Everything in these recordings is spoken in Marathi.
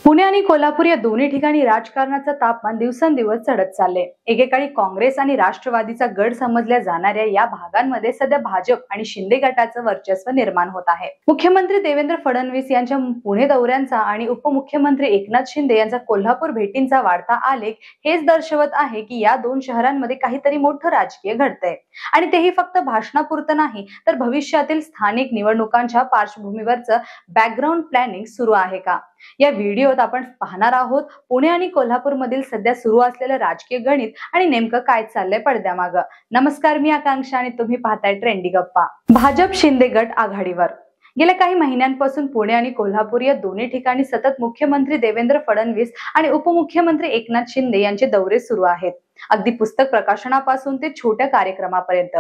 पुणे आणि कोल्हापूर या दोन्ही ठिकाणी राजकारणाचं तापमान दिवसेंदिवस चढत चालले। एकेकाळी काँग्रेस आणि राष्ट्रवादीचा गड समजल्या जाणाऱ्या या भागांमध्ये सध्या भाजप आणि शिंदे गटाचं वर्चस्व निर्माण होत आहे। मुख्यमंत्री देवेंद्र फडणवीस यांच्या पुणे दौऱ्यांचा आणि उपमुख्यमंत्री एकनाथ शिंदे यांचा कोल्हापूर भेटींचा वाढता आलेख हेच दर्शवत आहे की या दोन शहरांमध्ये काहीतरी मोठं राजकीय घडतंय आणि तेही फक्त भाषणापुरतं नाही तर भविष्यातील स्थानिक निवडणुकांच्या पार्श्वभूमीवरचं बॅकग्राऊंड प्लॅनिंग सुरू आहे का। या व्हिडिओत आपण पाहणार आहोत पुणे आणि कोल्हापूर मधील सध्या सुरू असलेलं राजकीय गणित आणि नेमकं काय चाललंय पडद्यामागं। नमस्कार, मी आकांक्षा आणि तुम्ही पाहताय ट्रेंडी गप्पा। भाजप शिंदे गट आघाडीवर। गेल्या काही महिन्यांपासून पुणे आणि कोल्हापूर या दोन्ही ठिकाणी सतत मुख्यमंत्री देवेंद्र फडणवीस आणि उपमुख्यमंत्री एकनाथ शिंदे यांचे दौरे सुरू आहेत। अगदी पुस्तक प्रकाशनापासून ते छोट्या कार्यक्रमापर्यंत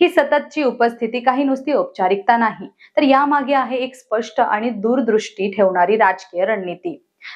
ही सततची उपस्थिती काही नुसती औपचारिकता नाही तर यामागे आहे एक स्पष्ट आणि दूरदृष्टी ठेवणारी राजकीय रणनीती।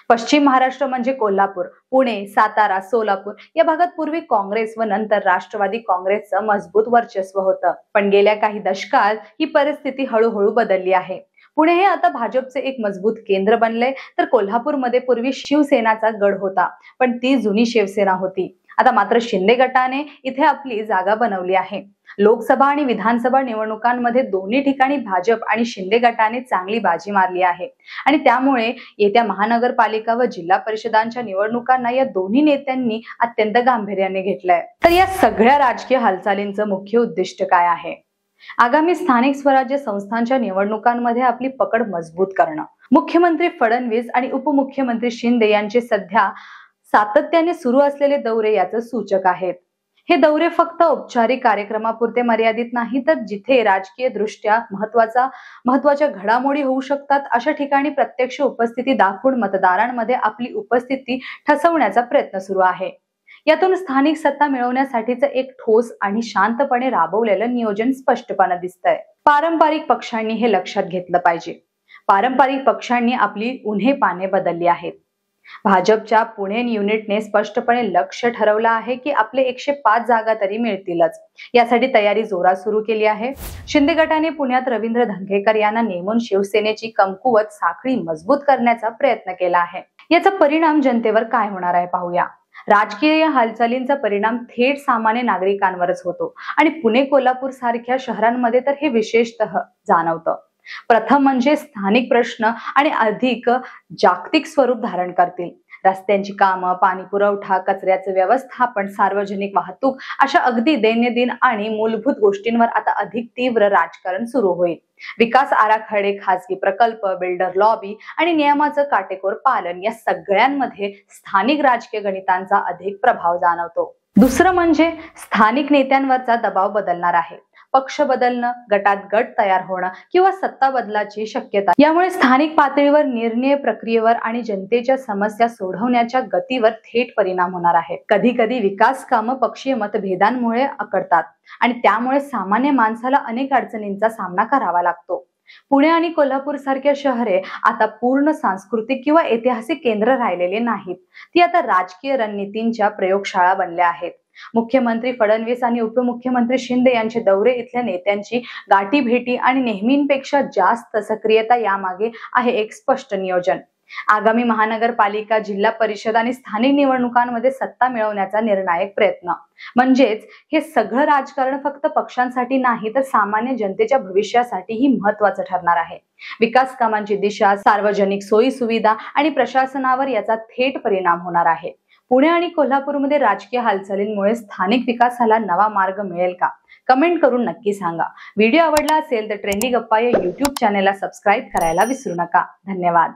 पश्चिम महाराष्ट्र म्हणजे कोल्हापूर, पुणे, सातारा, सोलापूर या भागात पूर्वी काँग्रेस व नंतर राष्ट्रवादी काँग्रेसचं मजबूत वर्चस्व होतं, पण गेल्या काही दशकात ही परिस्थिती हळूहळू बदलली आहे। पुणे हे आता भाजपचे एक मजबूत केंद्र बनले तर कोल्हापूरमध्ये पूर्वी शिवसेनाचा गड होता, पण ती जुनी शिवसेना होती। आता मात्र शिंदे गटाने इथे आपली जागा बनवली आहे। लोकसभा आणि विधानसभा निवडणुकांमध्ये दोन्ही ठिकाणी भाजप आणि शिंदे गटाने चांगली बाजी मारली आहे आणि त्यामुळे येत्या महानगरपालिका व जिल्हा परिषदांच्या निवडणुकांना या दोन्ही नेत्यांनी अत्यंत गांभीर्याने घेतलंय। तर या सगळ्या राजकीय हालचालींचं मुख्य उद्दिष्ट काय आहे? आगामी स्थानिक स्वराज्य संस्थांच्या निवडणुकांमध्ये आपली पकड मजबूत करणं। मुख्यमंत्री फडणवीस आणि उपमुख्यमंत्री शिंदे यांचे सध्या सातत्याने सुरू असलेले दौरे याचं सूचक आहेत। हे दौरे फक्त औपचारिक कार्यक्रमापुरते मर्यादित नाही तर जिथे राजकीय दृष्ट्या महत्वाच्या घडामोडी होऊ शकतात अशा ठिकाणी प्रत्यक्ष उपस्थिती दाखवून मतदारांमध्ये आपली उपस्थिती ठसवण्याचा प्रयत्न सुरू आहे। यातून स्थानिक सत्ता मिळवण्यासाठीचं एक ठोस आणि शांतपणे राबवलेलं नियोजन स्पष्टपणे दिसतंय। पारंपरिक पक्षांनी हे लक्षात घेतलं पाहिजे। पारंपरिक पक्षांनी आपली उन्हे पाने बदलली आहेत। भाजपच्या पुणे युनिटने स्पष्टपणे लक्ष्य ठरवलं आहे की आपले 105 जागा तरी मिळतीलच। यासाठी तयारी जोरात सुरू केली आहे। शिंदे गटाने पुण्यात रवींद्र धंगेकर यांना नेमून शिवसेनेची कमकुवत साखळी मजबूत करण्याचा प्रयत्न केला आहे। याचा परिणाम जनतेवर काय होणार आहे पाहूया। राजकीय हालचालींचा परिणाम थेट सामान्य नागरिकांवरच होतो आणि पुणे कोल्हापूर सारख्या शहरांमध्ये तर हे विशेषतः जाणवतं। प्रथम म्हणजे स्थानिक प्रश्न आणि अधिक जागतिक स्वरूप धारण करतील। रस्त्यांची कामं, पाणी पुरवठा, कचऱ्याचं व्यवस्थापन, सार्वजनिक वाहतूक अशा अगदी दैनंदिन आणि मूलभूत गोष्टींवर आता अधिक तीव्र राजकारण सुरू होईल। विकास आराखडे, खासगी प्रकल्प, बिल्डर लॉबी आणि नियमाचं काटेकोर पालन या सगळ्यांमध्ये स्थानिक राजकीय गणितांचा अधिक प्रभाव जाणवतो। दुसरं म्हणजे स्थानिक नेत्यांवरचा दबाव बदलणार आहे। पक्ष बदलणं, गटात गट तयार होणं किंवा सत्ता बदलाची शक्यता यामुळे स्थानिक पातळीवर निर्णय प्रक्रियेवर आणि जनतेच्या समस्या सोडवण्याच्या गतीवर थेट परिणाम होणार आहे। कधी कधी विकास कामं पक्षीय मतभेदांमुळे अकडतात आणि त्यामुळे सामान्य माणसाला अनेक अडचणींचा सामना करावा लागतो। पुणे आणि कोल्हापूर सारख्या शहरे आता पूर्ण सांस्कृतिक किंवा ऐतिहासिक केंद्र राहिलेले नाहीत, ती आता राजकीय रणनीतींच्या प्रयोगशाळा बनल्या आहेत। मुख्यमंत्री फडणवीस आणि उपमुख्यमंत्री शिंदे यांचे दौरे इथल्या नेत्यांची गाठीभेटी आणि नेहमींपेक्षा जास्त सक्रियता यामागे आहे एक स्पष्ट नियोजन। आगामी महानगरपालिका, जिल्हा परिषद आणि स्थानिक निवडणुकांमध्ये सत्ता मिळवण्याचा निर्णायक प्रयत्न। म्हणजेच हे सगळं राजकारण फक्त पक्षांसाठी नाही तर सामान्य जनतेच्या भविष्यासाठीही महत्त्वाचं ठरणार आहे। विकास कामांची दिशा, सार्वजनिक सोयी सुविधा आणि प्रशासनावर याचा थेट परिणाम होणार आहे। पुणे आणि कोल्हापूरमध्ये राजकीय हालचालींमुळे स्थानिक विकासाला नवा मार्ग मिळेल का? कमेंट करून नक्की सांगा। व्हिडिओ आवडला असेल तर ट्रेंडी गप्पा या YouTube चॅनेलला सबस्क्राईब करायला विसरू नका। धन्यवाद।